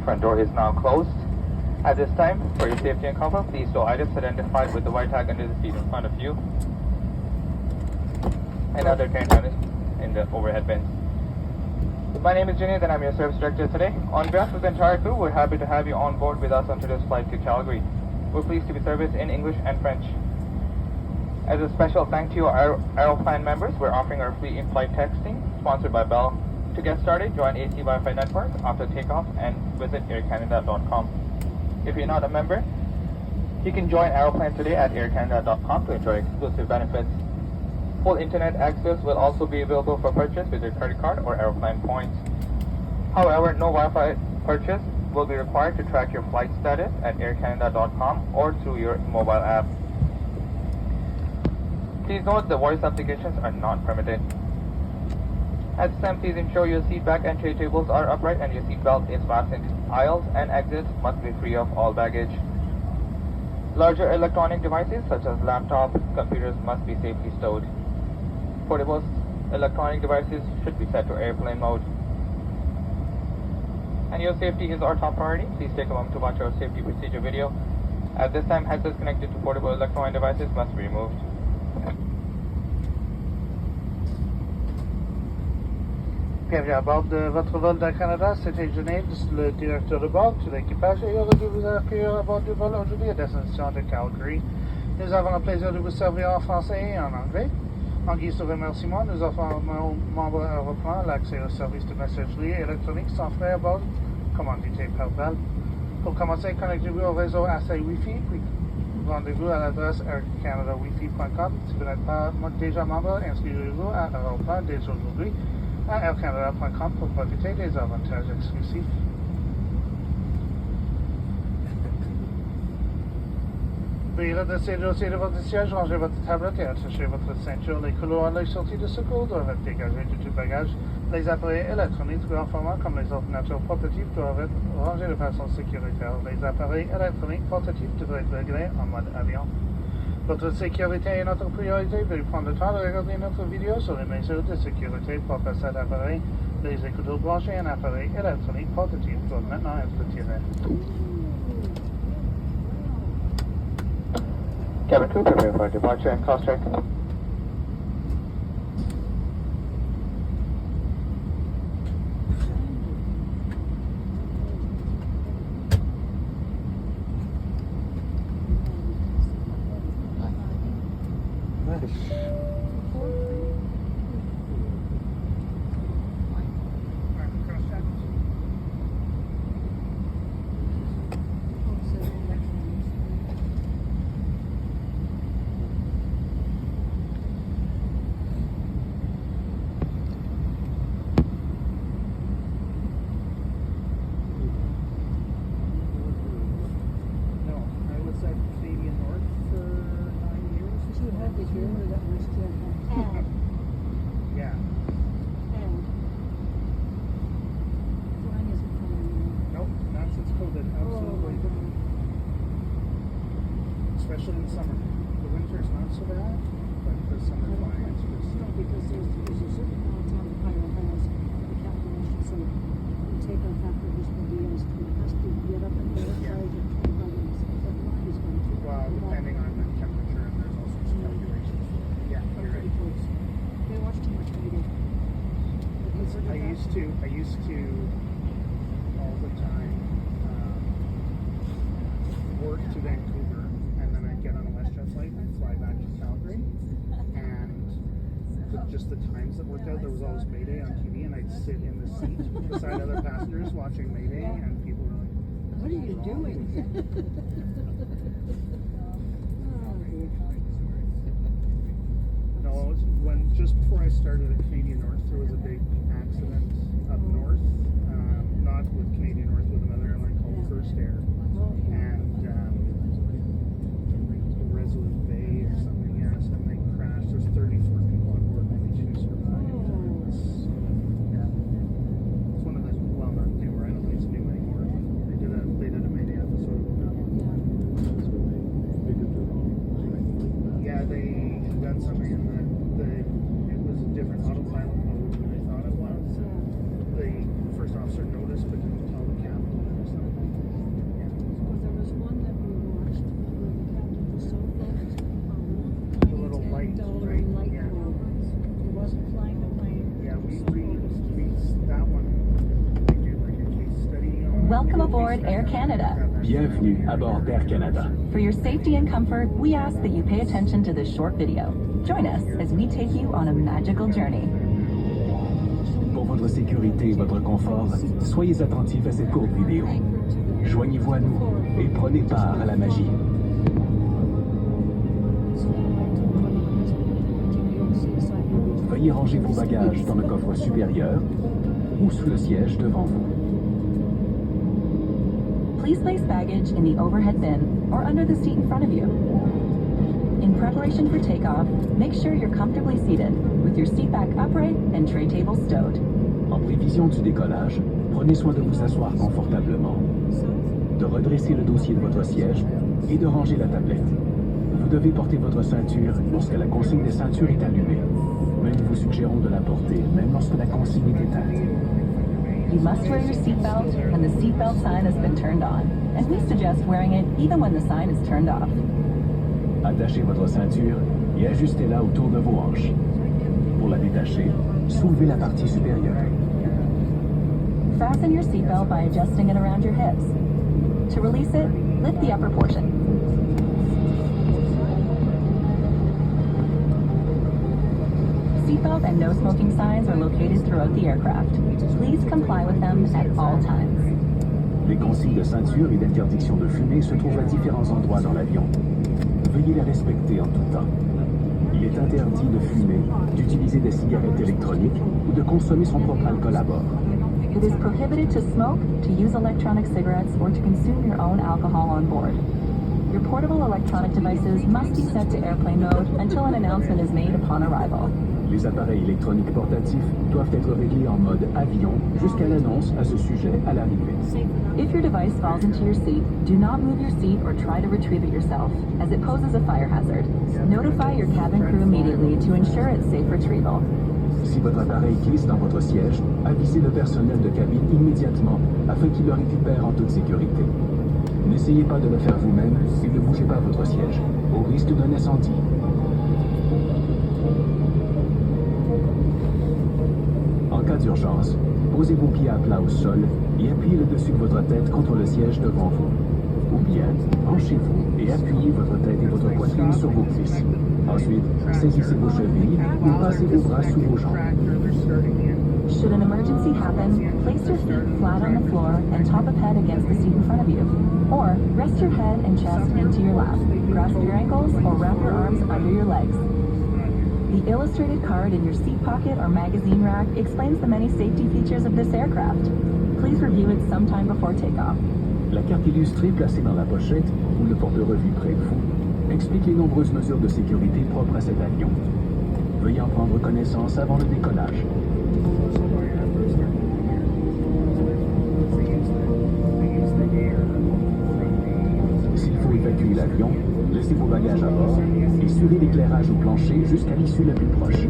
front door is now closed. At this time, for your safety and comfort, please store items identified with the white tag under the seat in front of you and other carrying items in the overhead bins. My name is Junaid and I'm your service director today. On behalf of the entire crew, we're happy to have you on board with us on today's flight to Calgary. We're pleased to be serviced in English and French. As a special thank to our Aeroplan members, we're offering our free in-flight texting, sponsored by Bell. To get started, join AC Wi-Fi network after takeoff and visit aircanada.com. If you're not a member, you can join Aeroplan today at aircanada.com to enjoy exclusive benefits. Full internet access will also be available for purchase with your credit card or Aeroplan points. However, no Wi-Fi purchase will be required to track your flight status at aircanada.com or through your mobile app. Please note the voice applications are not permitted. At this time, please ensure your seat back and tray tables are upright and your seat belt is fastened. Aisles and exits must be free of all baggage. Larger electronic devices such as laptops, computers must be safely stowed. Portable electronic devices should be set to airplane mode. And your safety is our top priority. Please take a moment to watch our safety procedure video. At this time, headsets connected to portable electronic devices must be removed. Bienvenue à bord de votre vol d'Air Canada, c'était Junaid, le directeur de bord de l'équipage et heureux de vous accueillir à bord du vol aujourd'hui à destination de Calgary. Nous avons le plaisir de vous servir en français et en anglais. En guise de remerciement, nous offrons aux membres Aeroplan l'accès au service de messagerie électronique sans frais à bord, commandité par Bell. Pour commencer, connectez-vous au réseau AC Wi-Fi, puis rendez-vous à l'adresse aircanadawifi.com. Si vous n'êtes pas déjà membre, inscrivez-vous à Aeroplan dès aujourd'hui à aircanada.com pour profiter des avantages exclusifs. Veuillez redresser le dossier de votre siège, ranger votre tablette et attacher votre ceinture. Les couloirs et les sorties de secours doivent être dégagés de tout bagage. Les appareils électroniques grand format comme les ordinateurs portatifs doivent être rangés de façon sécuritaire. Les appareils électroniques portatifs devraient être réglés en mode avion. Votre sécurité est notre priorité. Veuillez prendre le temps de regarder notre vidéo sur les mesures de sécurité propres à cet appareil. Les écouteurs branchés et un appareil électronique portatif doivent maintenant être retirés. Cabin crew, prepare for departure and cross check. Especially in summer. The winter is not so bad, but the summer flies. No, because there's a certain amount of time the pilot has the calculation. So you take off after his reviews, he has to get up in the air charge at 25 minutes. That line is going to. Well, depending on the temperature, and there's all sorts of calculations. Yeah, you're right. They watch too much video. I used to all the time work to Vancouver, and then I'd get on a WestJet flight and I'd fly back to Calgary. And just the times that worked out, there was always Mayday on TV, and I'd sit in the seat beside other passengers watching Mayday, and people were like, "What are you doing?" No, when just before I started at Canadian North, there was a big accident up north, not with Canadian North, with another airline called First Air, and Resolute Bay or something. Yes, and they crashed. There's 34 people on board, only 2 survived. It's one of the not newer. I don't think it's new anymore. They did a Mayday episode. Yeah, they done something in it was a different autopilot mode than I thought it was. aboard Air Canada. Bienvenue à bord d'Air Canada. For your safety and comfort, we ask that you pay attention to this short video. Join us as we take you on a magical journey. Pour votre sécurité et votre confort, soyez attentifs à cette courte vidéo. Joignez-vous à nous et prenez part à la magie. Veuillez ranger vos bagages dans le coffre supérieur ou sous le siège devant vous. Please place baggage in the overhead bin or under the seat in front of you. In preparation for takeoff, make sure you're comfortably seated with your seat back upright and tray table stowed. En prévision du décollage, prenez soin de vous asseoir confortablement, de redresser le dossier de votre siège et de ranger la tablette. Vous devez porter votre ceinture lorsque la consigne des ceintures est allumée. Mais nous vous suggérons de la porter même lorsque la consigne est éteinte. You must wear your seatbelt when the seatbelt sign has been turned on, and we suggest wearing it even when the sign is turned off. Attachez votre ceinture et ajustez-la autour de vos hanches. Pour la détacher, soulevez la partie supérieure. Fasten your seatbelt by adjusting it around your hips. To release it, lift the upper portion. Seatbelt and no smoking signs are located throughout the aircraft. Please comply with them at all times. Les consignes de ceinture et d'interdiction de fumer se trouvent à différents endroits dans l'avion. Veuillez les respecter en tout temps. Il est interdit de fumer, d'utiliser des cigarettes électroniques ou de consommer son propre alcool à bord. It is prohibited to smoke, to use electronic cigarettes, or to consume your own alcohol on board. Your portable electronic devices must be set to airplane mode until an announcement is made upon arrival. Les appareils électroniques portatifs doivent être réglés en mode avion jusqu'à l'annonce à ce sujet à l'arrivée. If your device falls into your seat, do not move your seat or try to retrieve it yourself, as it poses a fire hazard. Notify your cabin crew immediately to ensure its safe retrieval. Si votre appareil glisse dans votre siège, avisez le personnel de cabine immédiatement afin qu'il le récupère en toute sécurité. N'essayez pas de le faire vous-même et ne bougez pas votre siège, au risque d'un incendie. En cas d'urgence, posez vos pieds à plat au sol et appuyez le dessus de votre tête contre le siège devant vous. Ou bien, penchez-vous et appuyez votre tête et votre poitrine sur vos cuisses. Ensuite, saisissez vos chevilles ou passez vos bras sous vos jambes. Should an emergency happen, place your feet flat on the floor and top of head against the seat in front of you. Or rest your head and chest into your lap, grasp your ankles, or wrap your arms under your legs. The illustrated card in your seat pocket or magazine rack explains the many safety features of this aircraft. Please review it sometime before takeoff. La carte illustrée placée dans la pochette ou le porte-revue près de vous explique les nombreuses mesures de sécurité propres à cet avion. Veuillez en prendre connaissance avant le décollage. S'il faut évacuer l'avion, laissez vos bagages à bord et surez l'éclairage au plancher jusqu'à l'issue la plus proche.